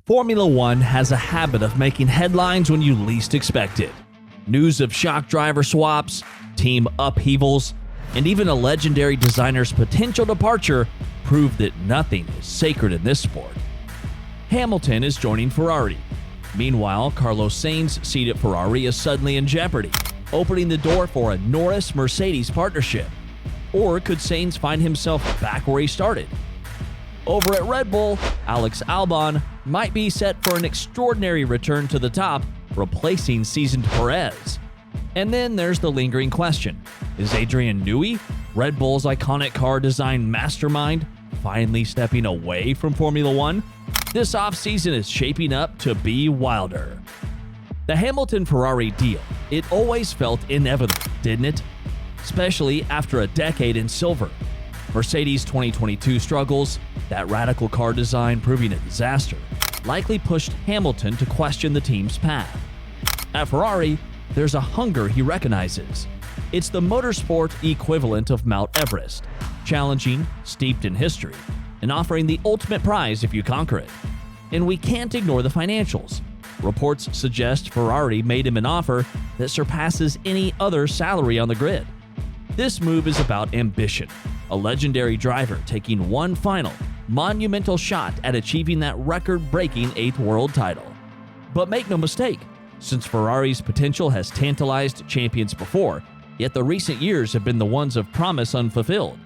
Formula One has a habit of making headlines when you least expect it. News of shock driver swaps, team upheavals, and even a legendary designer's potential departure prove that nothing is sacred in this sport. Hamilton is joining Ferrari. Meanwhile, Carlos Sainz's seat at Ferrari is suddenly in jeopardy, opening the door for a Norris-Mercedes partnership. Or could Sainz find himself back where he started? Over at Red Bull, Alex Albon might be set for an extraordinary return to the top, replacing seasoned Perez. And then there's the lingering question: is Adrian Newey, Red Bull's iconic car design mastermind, finally stepping away from Formula One? This offseason is shaping up to be wilder. The Hamilton-Ferrari deal, it always felt inevitable, didn't it? Especially after a decade in silver. Mercedes' 2022 struggles, that radical car design proving a disaster, likely pushed Hamilton to question the team's path. At Ferrari, there's a hunger he recognizes. It's the motorsport equivalent of Mount Everest, challenging, steeped in history, and offering the ultimate prize if you conquer it. And we can't ignore the financials. Reports suggest Ferrari made him an offer that surpasses any other salary on the grid. This move is about ambition, a legendary driver taking one final, monumental shot at achieving that record-breaking 8th world title. But make no mistake, since Ferrari's potential has tantalized champions before, yet the recent years have been the ones of promise unfulfilled.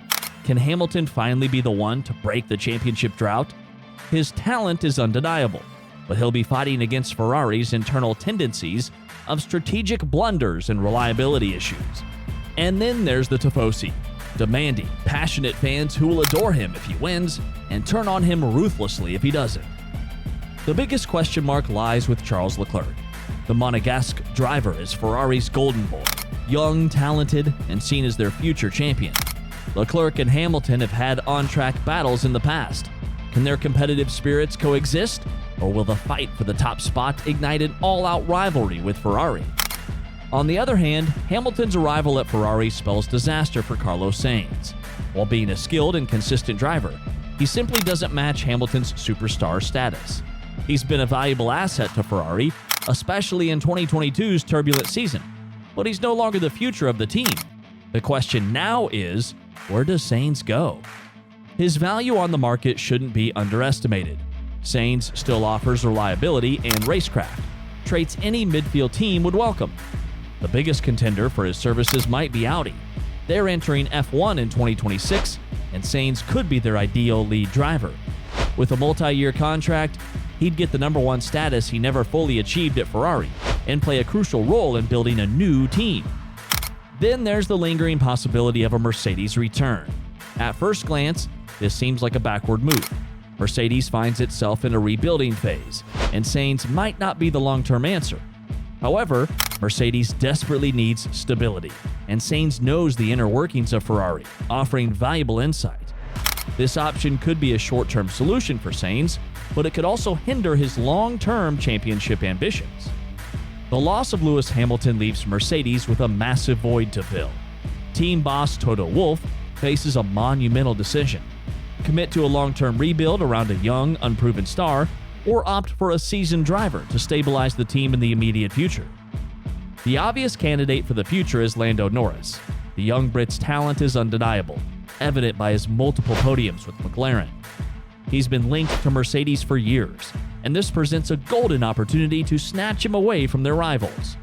Can Hamilton finally be the one to break the championship drought? His talent is undeniable, but he'll be fighting against Ferrari's internal tendencies of strategic blunders and reliability issues. And then there's the Tifosi, demanding, passionate fans who will adore him if he wins and turn on him ruthlessly if he doesn't. The biggest question mark lies with Charles Leclerc. The Monegasque driver is Ferrari's golden boy, young, talented, and seen as their future champion. Leclerc and Hamilton have had on-track battles in the past. Can their competitive spirits coexist, or will the fight for the top spot ignite an all-out rivalry with Ferrari? On the other hand, Hamilton's arrival at Ferrari spells disaster for Carlos Sainz. While being a skilled and consistent driver, he simply doesn't match Hamilton's superstar status. He's been a valuable asset to Ferrari, especially in 2022's turbulent season, but he's no longer the future of the team. The question now is, where does Sainz go? His value on the market shouldn't be underestimated. Sainz still offers reliability and racecraft, traits any midfield team would welcome. The biggest contender for his services might be Audi. They're entering F1 in 2026, and Sainz could be their ideal lead driver. With a multi-year contract, he'd get the number one status he never fully achieved at Ferrari and play a crucial role in building a new team. Then there's the lingering possibility of a Mercedes return. At first glance, this seems like a backward move. Mercedes finds itself in a rebuilding phase, and Sainz might not be the long-term answer. However, Mercedes desperately needs stability, and Sainz knows the inner workings of Ferrari, offering valuable insight. This option could be a short-term solution for Sainz, but it could also hinder his long-term championship ambitions. The loss of Lewis Hamilton leaves Mercedes with a massive void to fill. Team boss Toto Wolff faces a monumental decision: commit to a long-term rebuild around a young, unproven star, or opt for a seasoned driver to stabilize the team in the immediate future. The obvious candidate for the future is Lando Norris. The young Brit's talent is undeniable, evident by his multiple podiums with McLaren. He's been linked to Mercedes for years, and this presents a golden opportunity to snatch him away from their rivals.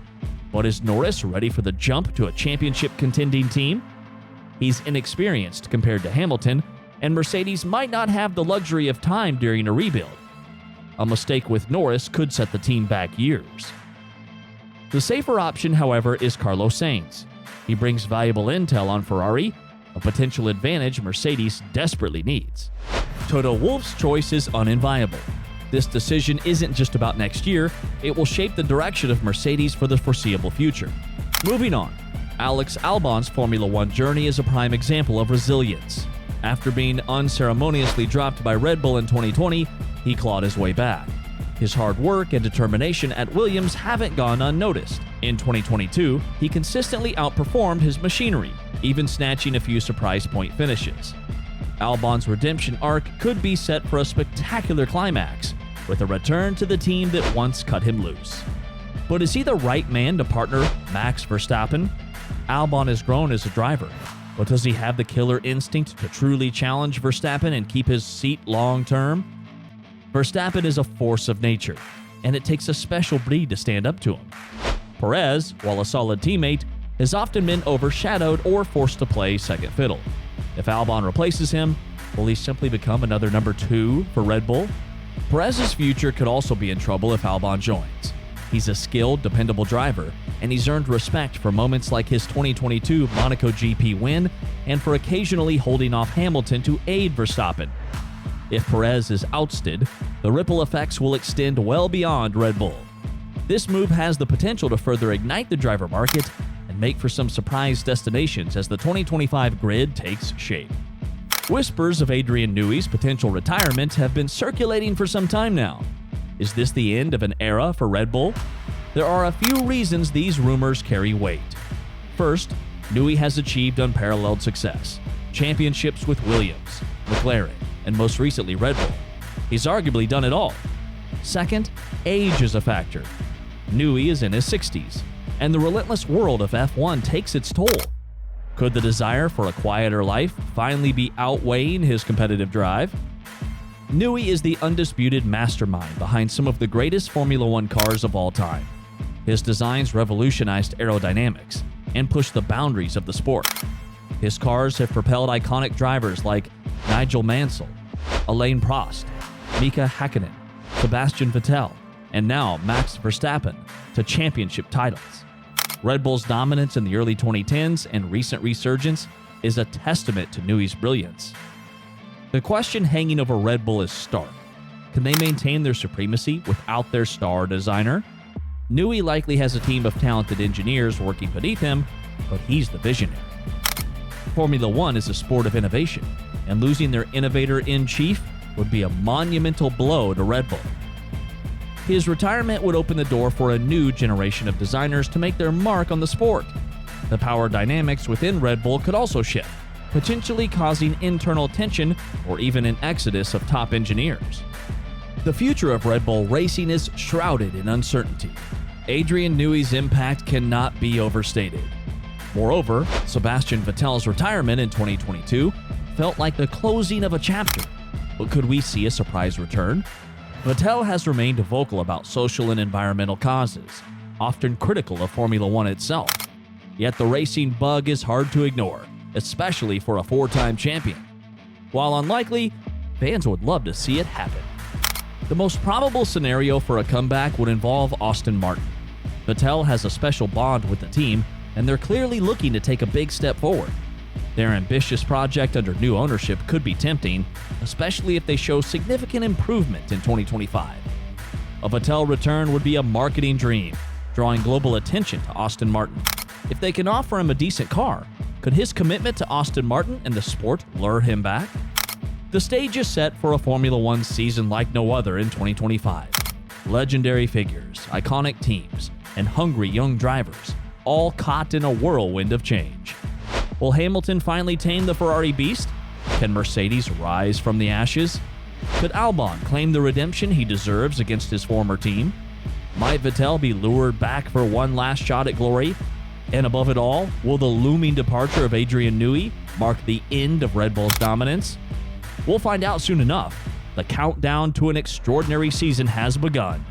But is Norris ready for the jump to a championship contending team? He's inexperienced compared to Hamilton, and Mercedes might not have the luxury of time during a rebuild. A mistake with Norris could set the team back years. The safer option, however, is Carlos Sainz. He brings valuable intel on Ferrari, a potential advantage Mercedes desperately needs. Toto Wolff's choice is uninviolable. This decision isn't just about next year, it will shape the direction of Mercedes for the foreseeable future. Moving on, Alex Albon's Formula One journey is a prime example of resilience. After being unceremoniously dropped by Red Bull in 2020, he clawed his way back. His hard work and determination at Williams haven't gone unnoticed. In 2022, he consistently outperformed his machinery, even snatching a few surprise point finishes. Albon's redemption arc could be set for a spectacular climax, with a return to the team that once cut him loose. But is he the right man to partner Max Verstappen? Albon has grown as a driver, but does he have the killer instinct to truly challenge Verstappen and keep his seat long term? Verstappen is a force of nature, and it takes a special breed to stand up to him. Perez, while a solid teammate, has often been overshadowed or forced to play second fiddle. If Albon replaces him, will he simply become another number 2 for Red Bull? Perez's future could also be in trouble if Albon joins. He's a skilled, dependable driver, and he's earned respect for moments like his 2022 Monaco GP win and for occasionally holding off Hamilton to aid Verstappen. If Perez is ousted, the ripple effects will extend well beyond Red Bull. This move has the potential to further ignite the driver market and make for some surprise destinations as the 2025 grid takes shape. Whispers of Adrian Newey's potential retirement have been circulating for some time now. Is this the end of an era for Red Bull? There are a few reasons these rumors carry weight. First, Newey has achieved unparalleled success. Championships with Williams, McLaren, and most recently Red Bull. He's arguably done it all. Second, age is a factor. Newey is in his 60s, and the relentless world of F1 takes its toll. Could the desire for a quieter life finally be outweighing his competitive drive? Newey is the undisputed mastermind behind some of the greatest Formula One cars of all time. His designs revolutionized aerodynamics and pushed the boundaries of the sport. His cars have propelled iconic drivers like Nigel Mansell, Alain Prost, Mika Häkkinen, Sebastian Vettel, and now Max Verstappen to championship titles. Red Bull's dominance in the early 2010s and recent resurgence is a testament to Newey's brilliance. The question hanging over Red Bull is stark. Can they maintain their supremacy without their star designer? Newey likely has a team of talented engineers working beneath him, but he's the visionary. Formula One is a sport of innovation, and losing their innovator-in-chief would be a monumental blow to Red Bull. His retirement would open the door for a new generation of designers to make their mark on the sport. The power dynamics within Red Bull could also shift, potentially causing internal tension or even an exodus of top engineers. The future of Red Bull racing is shrouded in uncertainty. Adrian Newey's impact cannot be overstated. Moreover, Sebastian Vettel's retirement in 2022 felt like the closing of a chapter. But could we see a surprise return? Vettel has remained vocal about social and environmental causes, often critical of Formula One itself. Yet the racing bug is hard to ignore, especially for a 4-time champion. While unlikely, fans would love to see it happen. The most probable scenario for a comeback would involve Aston Martin. Vettel has a special bond with the team, and they're clearly looking to take a big step forward. Their ambitious project under new ownership could be tempting, especially if they show significant improvement in 2025. A Vettel return would be a marketing dream, drawing global attention to Aston Martin. If they can offer him a decent car, could his commitment to Aston Martin and the sport lure him back? The stage is set for a Formula One season like no other in 2025. Legendary figures, iconic teams, and hungry young drivers, all caught in a whirlwind of change. Will Hamilton finally tame the Ferrari beast? Can Mercedes rise from the ashes? Could Albon claim the redemption he deserves against his former team? Might Vettel be lured back for one last shot at glory? And above it all, will the looming departure of Adrian Newey mark the end of Red Bull's dominance? We'll find out soon enough. The countdown to an extraordinary season has begun.